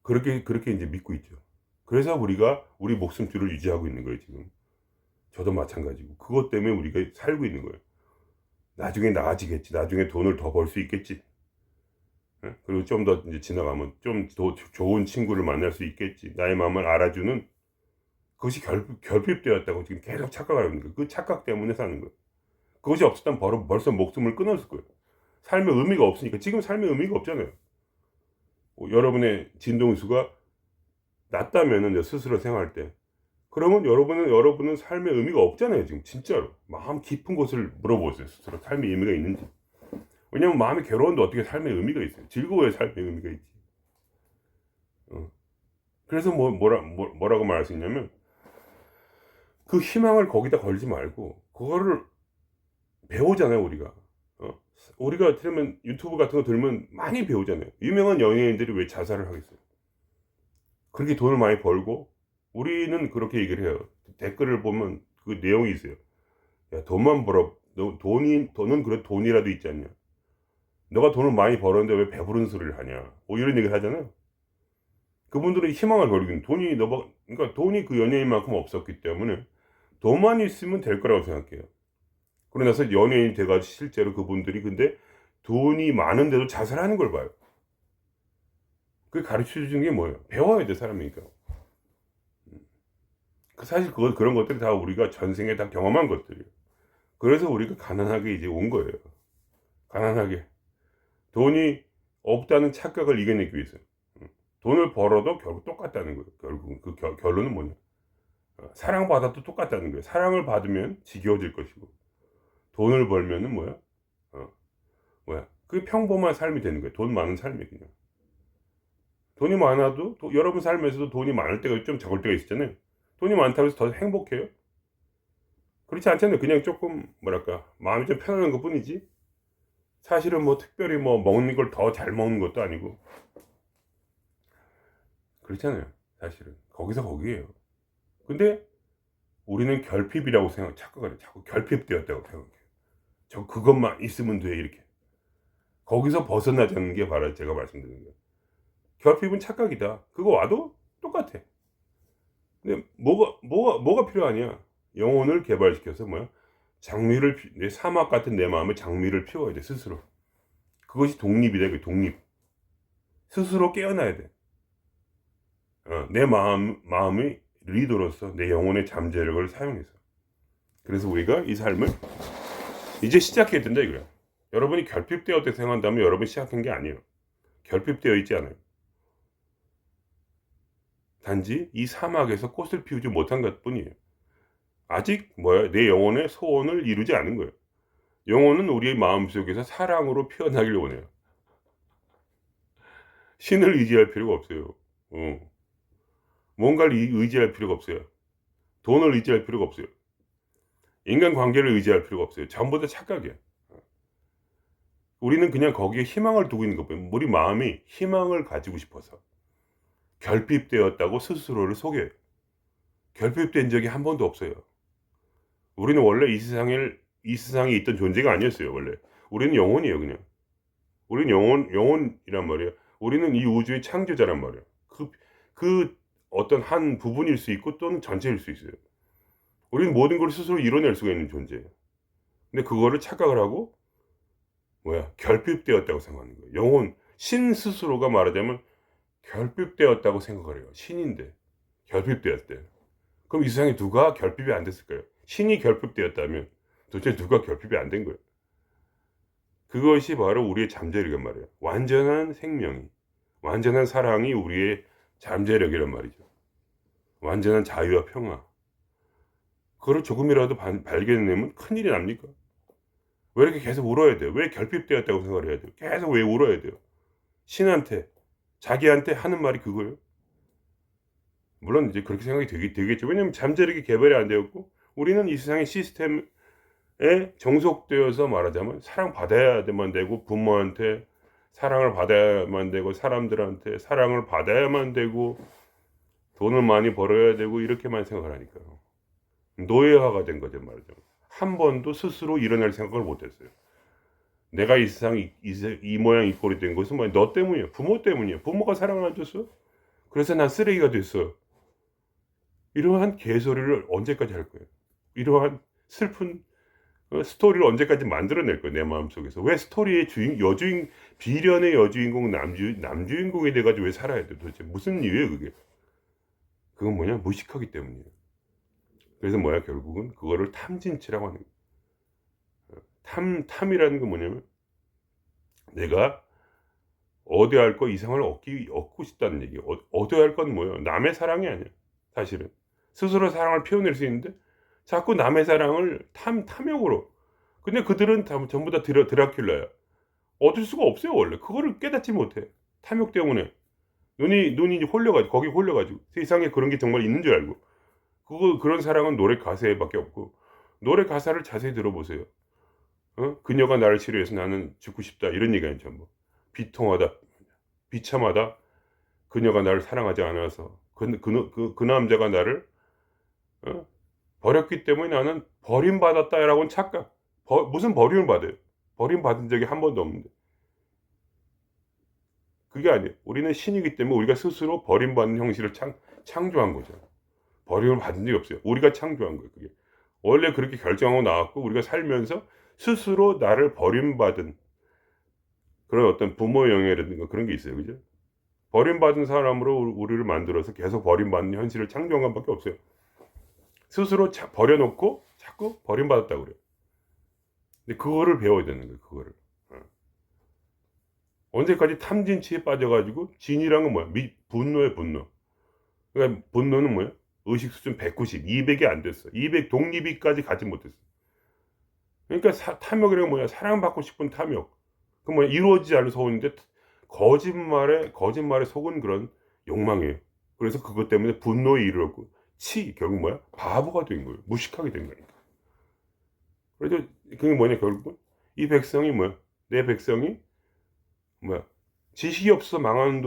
Speaker 1: 그렇게 이제 믿고 있죠. 그래서 우리가 우리 목숨줄을 유지하고 있는 거예요, 지금. 저도 마찬가지고. 그것 때문에 우리가 살고 있는 거예요. 나중에 나아지겠지. 나중에 돈을 더 벌 수 있겠지. 그리고 좀 더 이제 지나가면 좀 더 좋은 친구를 만날 수 있겠지. 나의 마음을 알아주는 그것이 결핍되었다고 지금 계속 착각을 하는 거예요. 그 착각 때문에 사는 거예요. 그것이 없었다면 벌써 목숨을 끊었을 거예요. 삶의 의미가 없으니까. 지금 삶의 의미가 없잖아요. 여러분의 진동수가 낮다면은 스스로 생활할 때. 그러면 여러분은 삶의 의미가 없잖아요. 지금 진짜로. 마음 깊은 곳을 물어보세요. 스스로 삶의 의미가 있는지. 왜냐면 마음이 괴로운데 어떻게 삶의 의미가 있어요. 즐거워야 삶의 의미가 있지. 그래서 뭐라고 말할 수 있냐면 그 희망을 거기다 걸지 말고 그거를 배우잖아요. 우리가 들으면 유튜브 같은 거 들으면 많이 배우잖아요. 유명한 연예인들이 왜 자살을 하겠어요. 그렇게 돈을 많이 벌고 우리는 그렇게 얘기를 해요. 댓글을 보면 그 내용이 있어요. 야, 돈만 벌어. 너는 그래 돈이라도 있지 않냐. 너가 돈을 많이 벌었는데 왜 배부른 소리를 하냐. 이런 얘기를 하잖아요. 그분들은 희망을 걸기는 그러니까 돈이 그 연예인만큼 없었기 때문에 돈만 있으면 될 거라고 생각해요. 그러고 나서 연예인이 돼가지고 실제로 그분들이 근데 돈이 많은데도 자살하는 걸 봐요. 그게 가르쳐 주는 게 뭐예요? 배워야 돼, 사람이니까. 사실 그런 것들이 다 우리가 전생에 다 경험한 것들이에요. 그래서 우리가 가난하게 이제 온 거예요. 가난하게. 돈이 없다는 착각을 이겨내기 위해서. 돈을 벌어도 결국 똑같다는 거예요. 결국은 그 결론은 뭐냐? 사랑받아도 똑같다는 거예요. 사랑을 받으면 지겨워질 것이고, 돈을 벌면은 그게 평범한 삶이 되는 거예요. 돈 많은 삶이 그냥. 돈이 많아도 여러분 삶에서도 돈이 많을 때가 좀 적을 때가 있었잖아요. 돈이 많다고 해서 더 행복해요? 그렇지 않잖아요. 그냥 조금 마음이 좀 편안한 것 뿐이지. 사실은 특별히 먹는 걸 더 잘 먹는 것도 아니고 그렇잖아요. 사실은 거기서 거기에요. 근데 우리는 결핍이라고 착각을 해요. 자꾸 결핍되었다고 생각해요. 저 그것만 있으면 돼 이렇게. 거기서 벗어나자는 게 바로 제가 말씀드리는 거예요. 결핍은 착각이다. 그거 와도 똑같아. 근데 뭐가 필요하냐? 영혼을 개발시켜서 뭐야? 장미를 내 사막 같은 내 마음에 장미를 피워야 돼 스스로. 그것이 독립이다. 그 독립. 스스로 깨어나야 돼. 내 마음의 리더로서 내 영혼의 잠재력을 사용해서. 그래서 우리가 이 삶을 이제 시작해야 된다 이거야. 여러분이 결핍되었다고 생각한다면 여러분이 시작한 게 아니에요. 결핍되어 있지 않아요. 단지 이 사막에서 꽃을 피우지 못한 것뿐이에요. 아직 내 영혼의 소원을 이루지 않은 거예요. 영혼은 우리의 마음속에서 사랑으로 피어나길 원해요. 신을 의지할 필요가 없어요. 뭔가를 의지할 필요가 없어요. 돈을 의지할 필요가 없어요. 인간관계를 의지할 필요가 없어요. 전부 다 착각이에요. 우리는 그냥 거기에 희망을 두고 있는 것뿐이에요. 우리 마음이 희망을 가지고 싶어서 결핍되었다고 스스로를 속여요. 결핍된 적이 한 번도 없어요. 우리는 원래 이 세상에 있던 존재가 아니었어요. 원래 우리는 영혼이에요. 그냥 우리는 영혼이란 말이에요. 우리는 이 우주의 창조자란 말이에요. 그 어떤 한 부분일 수 있고 또는 전체일 수 있어요. 우리는 모든 걸 스스로 이뤄낼 수가 있는 존재예요. 근데 그거를 착각을 하고 결핍되었다고 생각하는 거예요. 영혼 신 스스로가 말하자면 결핍되었다고 생각을 해요. 신인데 결핍되었대요. 그럼 이 세상에 누가 결핍이 안 됐을까요? 신이 결핍되었다면 도대체 누가 결핍이 안 된 거예요? 그것이 바로 우리의 잠재력이란 말이에요. 완전한 생명이, 완전한 사랑이 우리의 잠재력이란 말이죠. 완전한 자유와 평화. 그걸 조금이라도 발견해내면 큰일이 납니까? 왜 이렇게 계속 울어야 돼요? 왜 결핍되었다고 생각을 해야 돼요? 계속 왜 울어야 돼요? 신한테, 자기한테 하는 말이 그거예요. 물론 이제 그렇게 생각이 되겠죠. 왜냐면 잠재력이 개발이 안 되었고 우리는 이 세상의 시스템에 정속되어서 말하자면 사랑받아야만 되고 부모한테 사랑을 받아야만 되고 사람들한테 사랑을 받아야만 되고 돈을 많이 벌어야 되고 이렇게만 생각을 하니까요. 노예화가 된 거죠 말이죠. 한 번도 스스로 일어날 생각을 못 했어요. 내가 이 세상 이 모양 이 꼴이 된 것은 너 때문이야. 부모 때문이야. 부모가 사랑을 안 줬어. 그래서 난 쓰레기가 됐어. 이러한 개소리를 언제까지 할 거예요? 이러한 슬픈 스토리를 언제까지 만들어낼 거예요? 내 마음속에서. 왜 스토리의 비련의 여주인공 남주인공이 돼가지고 왜 살아야 돼? 도대체 무슨 이유예요 그게? 그건 무식하기 때문이에요. 그래서 결국은 그거를 탐진치라고 하는 거예요. 탐이라는 건 뭐냐면 내가 얻어야 할 거 이상을 얻고 싶다는 얘기예요. 얻어야 할 건 뭐예요? 남의 사랑이 아니야. 사실은 스스로 사랑을 표현할 수 있는데 자꾸 남의 사랑을 탐욕으로. 근데 그들은 전부 다 드라큘라야. 얻을 수가 없어요 원래. 그거를 깨닫지 못해. 탐욕 때문에 눈이 홀려가지고 거기 홀려가지고 세상에 그런 게 정말 있는 줄 알고 그런 사랑은 노래 가사에밖에 없고 노래 가사를 자세히 들어보세요. 그녀가 나를 싫어해서 나는 죽고 싶다 이런 얘기 아니죠. 비통하다, 비참하다. 그녀가 나를 사랑하지 않아서 그 남자가 나를 버렸기 때문에 나는 버림받았다라고는 착각. 무슨 버림을 받아요? 버림받은 적이 한 번도 없는데. 그게 아니에요. 우리는 신이기 때문에 우리가 스스로 버림받는 형식을 창조한 거죠. 버림을 받은 적이 없어요. 우리가 창조한 거예요. 그게 원래 그렇게 결정하고 나왔고 우리가 살면서 스스로 나를 버림받은 그런 어떤 부모의 영향이라든가 그런 게 있어요. 그죠? 버림받은 사람으로 우리를 만들어서 계속 버림받는 현실을 창조한 것밖에 없어요. 스스로 버려놓고 자꾸 버림받았다고 그래요. 근데 그거를 배워야 되는 거예요. 그거를. 언제까지 탐진치에 빠져가지고 진이란 건 뭐야? 분노의 분노. 그러니까 분노는 뭐야? 의식 수준 190, 200이 안 됐어. 200 독립이까지 가지 못했어. 그러니까 탐욕이란 건 뭐야? 사랑받고 싶은 탐욕. 그 이루어지지 않은 소원인데 거짓말에 속은 그런 욕망이에요. 그래서 그것 때문에 분노에 이르렀고 결국 뭐야? 바보가 된 거예요. 무식하게 된 거니까. 그래서 그게 결국은 이 백성이 내 백성이 지식이 없어서 망하는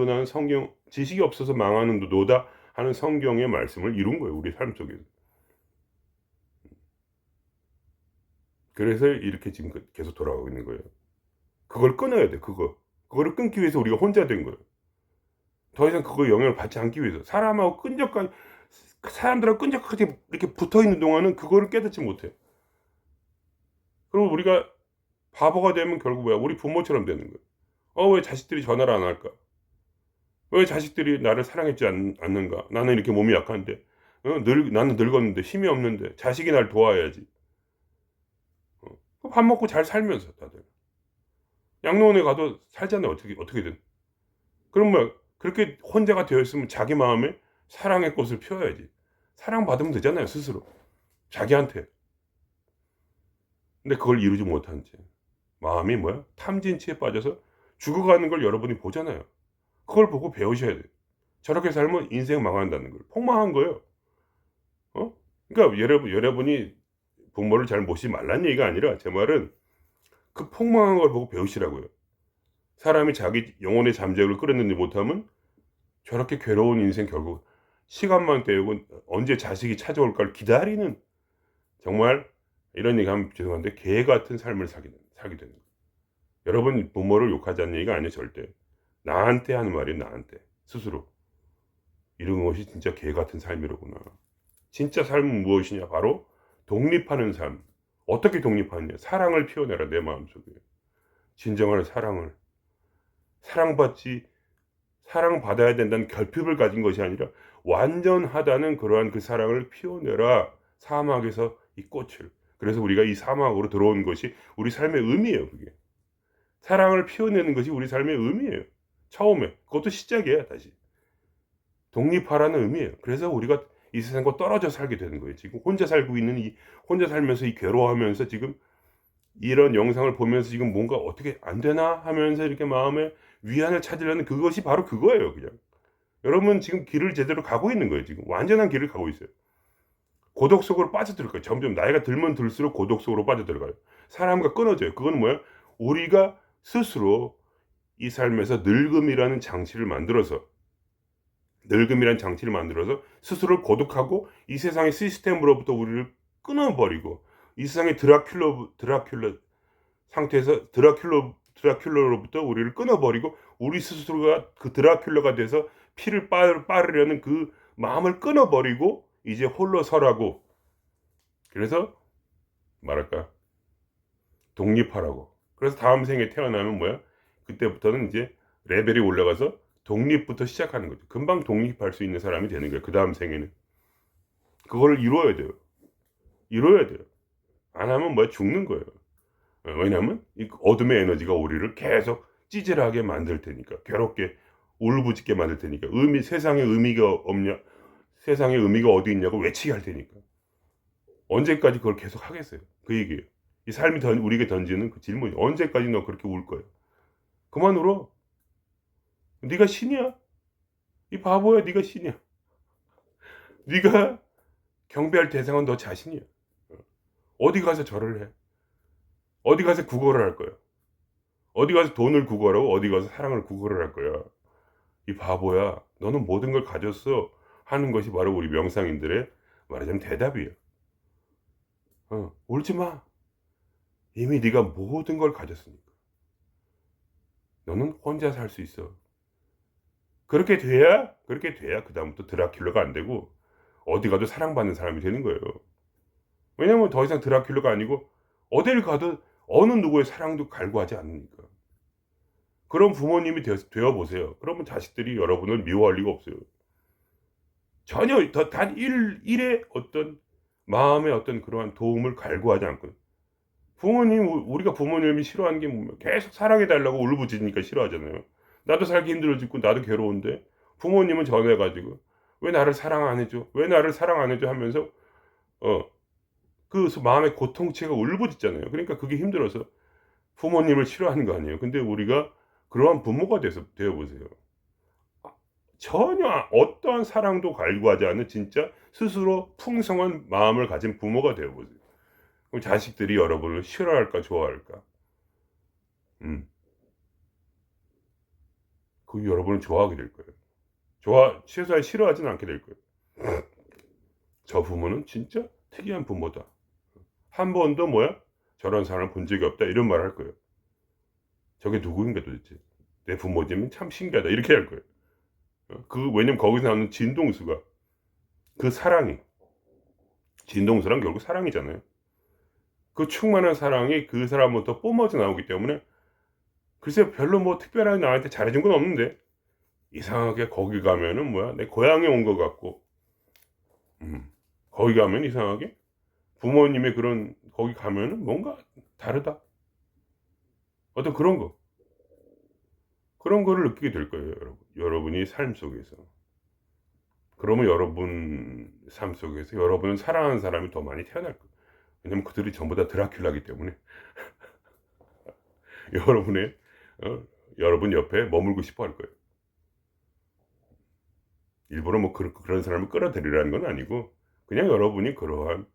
Speaker 1: 도다 하는 성경의 말씀을 이룬 거예요, 우리 삶 속에서. 그래서 이렇게 지금 계속 돌아가고 있는 거예요. 그걸 끊어야 돼, 그거. 그거를 끊기 위해서 우리가 혼자 된 거예요. 더 이상 그거에 영향을 받지 않기 위해서. 사람들하고 끈적하게 이렇게 붙어 있는 동안은 그거를 깨닫지 못해. 그리고 우리가 바보가 되면 결국 뭐야? 우리 부모처럼 되는 거예요. 왜 자식들이 전화를 안 할까? 왜 자식들이 나를 사랑해주지 않는가? 나는 이렇게 몸이 약한데, 나는 늙었는데, 힘이 없는데, 자식이 날 도와야지. 밥 먹고 잘 살면서, 다들. 양로원에 가도 살잖아요, 어떻게든. 그럼 뭐, 그렇게 혼자가 되어 있으면 자기 마음에 사랑의 꽃을 피워야지. 사랑받으면 되잖아요, 스스로. 자기한테. 근데 그걸 이루지 못한 채. 마음이 뭐야? 탐진치에 빠져서 죽어가는 걸 여러분이 보잖아요. 그걸 보고 배우셔야 돼요. 저렇게 살면 인생 망한다는 걸. 폭망한 거예요. 그러니까 여러분이 부모를 잘 모시지 말란 얘기가 아니라, 제 말은 그 폭망한 걸 보고 배우시라고요. 사람이 자기 영혼의 잠재력을 끌어내지 못하면 저렇게 괴로운 인생, 결국 시간만 때우고 언제 자식이 찾아올까를 기다리는, 정말 이런 얘기하면 죄송한데 개 같은 삶을 살게 되는 거예요. 여러분 부모를 욕하자는 얘기가 아니에요, 절대. 나한테 하는 말이에요, 나한테 스스로. 이런 것이 진짜 개 같은 삶이로구나. 진짜 삶은 무엇이냐? 바로 독립하는 삶. 어떻게 독립하느냐? 사랑을 피워내라, 내 마음속에. 진정한 사랑을. 사랑받아야 된다는 결핍을 가진 것이 아니라 완전하다는 그러한 그 사랑을 피워내라. 사막에서 이 꽃을. 그래서 우리가 이 사막으로 들어온 것이 우리 삶의 의미예요, 그게. 사랑을 피워내는 것이 우리 삶의 의미예요. 처음에. 그것도 시작이에요, 다시. 독립하라는 의미예요. 그래서 우리가 이 세상과 떨어져 살게 되는 거예요. 지금 혼자 살면서 이 괴로워하면서 지금 이런 영상을 보면서 지금 뭔가 어떻게 안 되나 하면서 이렇게 마음에 위안을 찾으려는 그것이 바로 그거예요, 그냥. 여러분 지금 길을 제대로 가고 있는 거예요, 지금. 완전한 길을 가고 있어요. 고독 속으로 빠져들어가요. 점점 나이가 들면 들수록 고독 속으로 빠져들어가요. 사람과 끊어져요. 그건 뭐야? 우리가 스스로 이 삶에서 늙음이라는 장치를 만들어서 스스로를 고독하고 이 세상의 시스템으로부터 우리를 끊어버리고, 이 세상의 드라큘라 상태에서 드라큘러로부터 우리를 끊어버리고, 우리 스스로가 그 드라큘러가 돼서 피를 빨으려는 그 마음을 끊어버리고 이제 홀로 서라고. 그래서 말할까, 독립하라고. 그래서 다음 생에 태어나면 뭐야? 그때부터는 이제 레벨이 올라가서 독립부터 시작하는 거죠. 금방 독립할 수 있는 사람이 되는 거예요, 그 다음 생에는. 그걸 이루어야 돼요. 안 하면 뭐야? 죽는 거예요. 왜냐하면 이 어둠의 에너지가 우리를 계속 찌질하게 만들 테니까, 괴롭게 울부짖게 만들 테니까, 세상에 의미가 어디 있냐고 외치게 할 테니까. 언제까지 그걸 계속 하겠어요? 그 얘기예요. 이 삶이 우리에게 던지는 그 질문이, 언제까지 너 그렇게 울 거야? 그만 울어. 네가 신이야. 이 바보야, 네가 신이야. 네가 경배할 대상은 너 자신이야. 어디 가서 절을 해? 어디 가서 구걸을 할 거야? 어디 가서 돈을 구걸하고 어디 가서 사랑을 구걸을 할 거야? 이 바보야, 너는 모든 걸 가졌어 하는 것이 바로 우리 명상인들의, 말하자면 대답이에요. 울지 마. 이미 네가 모든 걸 가졌으니까. 너는 혼자 살 수 있어. 그렇게 돼야 그 다음부터 드라큘러가 안 되고 어디 가도 사랑받는 사람이 되는 거예요. 왜냐면 더 이상 드라큘러가 아니고 어딜 가도 어느 누구의 사랑도 갈구하지 않으니까. 그런 부모님이 되어 보세요. 그러면 자식들이 여러분을 미워할 리가 없어요. 전혀 단 1의 어떤 마음의 어떤 그러한 도움을 갈구하지 않고. 우리가 부모님이 싫어하는 게 뭐냐? 계속 사랑해달라고 울부짖으니까 싫어하잖아요. 나도 살기 힘들어 죽고 나도 괴로운데 부모님은 전해가지고 왜 나를 사랑 안 해줘? 하면서 그 마음의 고통체가 울부짖잖아요. 그러니까 그게 힘들어서 부모님을 싫어하는 거 아니에요. 근데 우리가 그러한 부모가 되어 보세요. 전혀 어떠한 사랑도 갈구하지 않는 진짜 스스로 풍성한 마음을 가진 부모가 되어 보세요. 그럼 자식들이 여러분을 싫어할까 좋아할까? 그 여러분을 좋아하게 될 거예요. 최소한 싫어하지는 않게 될 거예요. 저 부모는 진짜 특이한 부모다. 한 번도 저런 사람을 본 적이 없다. 이런 말을 할 거예요. 저게 누구인가 도대체. 내 부모님은 참 신기하다. 이렇게 할 거예요. 왜냐면 거기서 나오는 진동수가 그 사랑이, 진동수란 결국 사랑이잖아요. 그 충만한 사랑이 그 사람부터 뿜어져 나오기 때문에 글쎄 별로 특별하게 나한테 잘해준 건 없는데 이상하게 거기 가면은 내 고향에 온 것 같고 거기 가면 이상하게 부모님의 그런 거기 가면은 뭔가 다르다. 어떤 그런 거를 느끼게 될 거예요, 여러분. 여러분이 삶 속에서. 그러면 여러분 삶 속에서 여러분을 사랑하는 사람이 더 많이 태어날 거예요. 왜냐면 그들이 전부 다 드라큘라기 때문에 여러분의 여러분 옆에 머물고 싶어 할 거예요. 일부러 그런 사람을 끌어들이라는 건 아니고 그냥 여러분이 그러한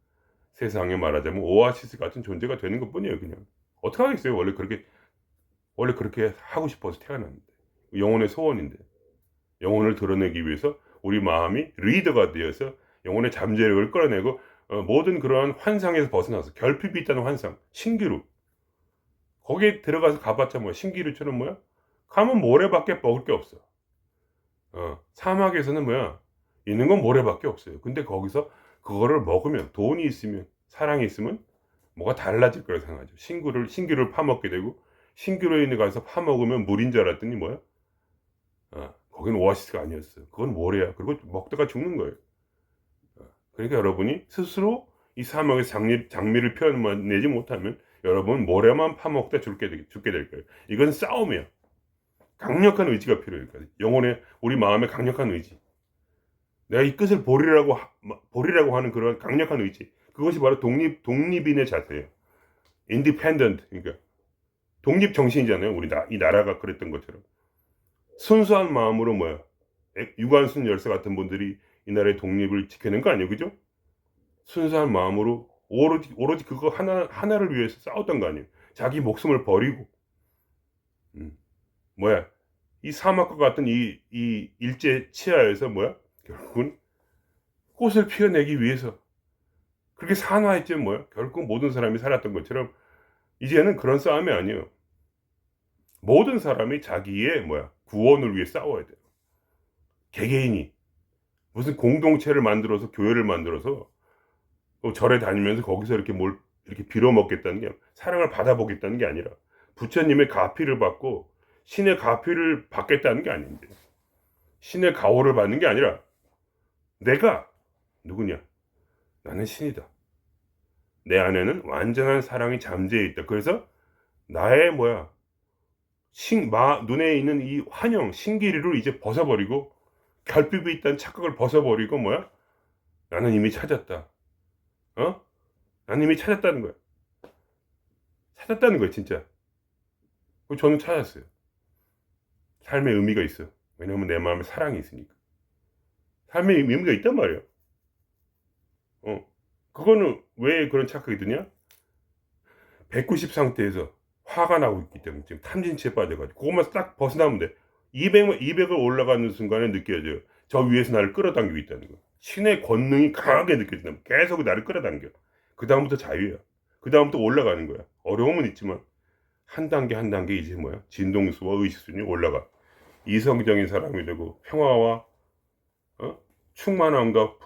Speaker 1: 세상에 말하자면 오아시스 같은 존재가 되는 것뿐이에요. 그냥 어떡하겠어요. 원래 그렇게 하고 싶어서 태어났는데 영혼의 소원인데 영혼을 드러내기 위해서 우리 마음이 리더가 되어서 영혼의 잠재력을 끌어내고 모든 그러한 환상에서 벗어나서 결핍이 있다는 환상, 신기루 거기에 들어가서 가봤자 신기루처럼 가면 모래밖에 먹을 게 없어. 사막에서는 있는 건 모래밖에 없어요. 근데 거기서 그거를 먹으면 돈이 있으면 사랑이 있으면 뭐가 달라질 거라고 생각하죠. 신기루를 파먹게 되고 신기루에 있는 가서 파먹으면 물인 줄 알았더니 거기는 오아시스가 아니었어요. 그건 모래야. 그리고 먹다가 죽는 거예요. 그러니까 여러분이 스스로 이 사막에서 장미를 피워내지 못하면 여러분 모래만 파먹다 죽게 될 거예요. 이건 싸움이야. 강력한 의지가 필요해요. 우리 마음에 강력한 의지. 내가 이 끝을 보리라고 하는 그런 강력한 의지. 그것이 바로 독립인의 자세예요. independent. 그러니까 독립 정신이잖아요. 이 나라가 그랬던 것처럼. 순수한 마음으로 유관순 열사 같은 분들이 이 나라의 독립을 지켜낸 거 아니에요. 그죠? 순수한 마음으로 오로지 그거 하나를 위해서 싸웠던 거 아니에요. 자기 목숨을 버리고. 이 사막과 같은 이 일제 치하에서 결국은 꽃을 피워내기 위해서 그렇게 산화했지 결국 모든 사람이 살았던 것처럼 이제는 그런 싸움이 아니에요. 모든 사람이 자기의 구원을 위해 싸워야 돼요. 개개인이 무슨 공동체를 만들어서 교회를 만들어서 절에 다니면서 거기서 이렇게 빌어먹겠다는 게 사랑을 받아보겠다는 게 아니라 부처님의 가피를 받고 신의 가피를 받겠다는 게 아닌데 신의 가호를 받는 게 아니라 내가 누구냐? 나는 신이다. 내 안에는 완전한 사랑이 잠재해 있다. 그래서 나의 눈에 있는 이 환영, 신기리를 이제 벗어버리고 결핍이 있다는 착각을 벗어버리고 나는 이미 찾았다. 나는 이미 찾았다는 거야. 찾았다는 거야, 진짜. 저는 찾았어요. 삶의 의미가 있어. 왜냐면 내 마음에 사랑이 있으니까. 삶의 의미가 있단 말이야. 그거는 왜 그런 착각이 드냐? 190 상태에서 화가 나고 있기 때문에 지금 탐진치에 빠져가지고 그것만 딱 벗어나면 돼. 200을 올라가는 순간에 느껴져요. 저 위에서 나를 끌어당기고 있다는 거. 신의 권능이 강하게 느껴진다. 계속 나를 끌어당겨. 그 다음부터 자유야. 그 다음부터 올라가는 거야. 어려움은 있지만 한 단계 한 단계 이제 진동수와 의식순이 올라가. 이성적인 사람이 되고 평화와 충만함과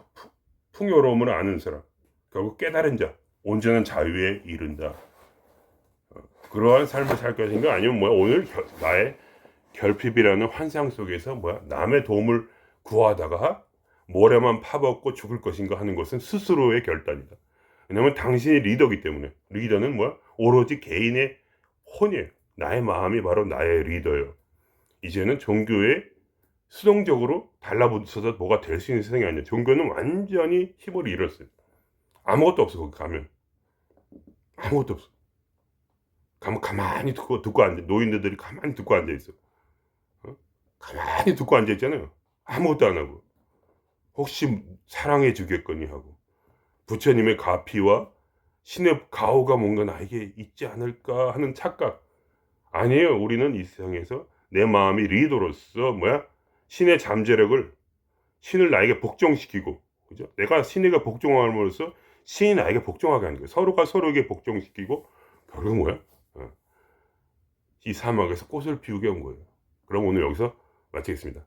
Speaker 1: 풍요로움을 아는 사람. 결국 깨달은 자. 온전한 자유에 이른다. 그러한 삶을 살 것인가 아니면 오늘 나의 결핍이라는 환상 속에서 남의 도움을 구하다가 모래만 파먹고 죽을 것인가 하는 것은 스스로의 결단이다. 왜냐면 당신이 리더이기 때문에. 리더는 오로지 개인의 혼이에요. 나의 마음이 바로 나의 리더예요. 이제는 종교에 수동적으로 달라붙어서 뭐가 될 수 있는 세상이 아니야. 종교는 완전히 힘을 잃었어요. 아무것도 없어. 거기 가면 아무것도 없어. 가면 가만히 듣고 앉아. 노인들이 가만히 듣고 앉아 있어. 가만히 듣고 앉아 있잖아요. 아무것도 안 하고. 혹시 사랑해 주겠거니 하고. 부처님의 가피와 신의 가호가 뭔가 나에게 있지 않을까 하는 착각. 아니에요. 우리는 이 세상에서 내 마음이 리더로서 신의 잠재력을 신을 나에게 복종시키고, 그죠? 내가 신에게 복종함으로써 신이 나에게 복종하게 하는 거예요. 서로가 서로에게 복종시키고 결국은 뭐야? 이 사막에서 꽃을 피우게 한 거예요. 그럼 오늘 여기서 마치겠습니다.